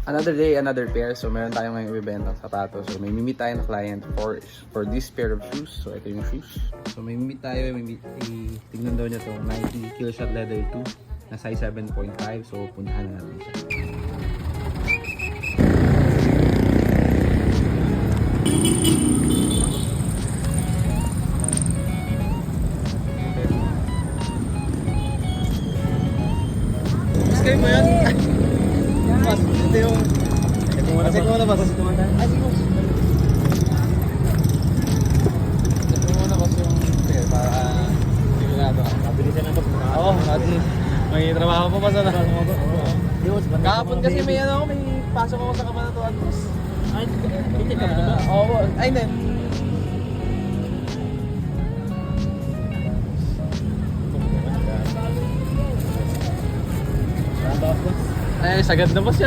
Another day, another pair. So meron tayong ngayong ibibenta ng sapatos. So may mimit tayo na client for this pair of shoes. So ito yung shoes. So may mimit tayo, tingnan daw niya itong Nike Killshot Leather 2 na size 7.5. So puntahan na natin siya. Gusto mo yan? Mas, ito yung... Kasi ko na ba? Kasi ko na. Kasi ko. Kasi ko na kasi yung pair para sigurado. Mabilisan na ito. Oo, kasi may trabaho pa pa sa trabaho ko. Kahapon kasi may may pasok ako sa Kabanatuan Bus. Ay, hindi ka ba? Oo, ay hindi. Ay, sagad na boss yan.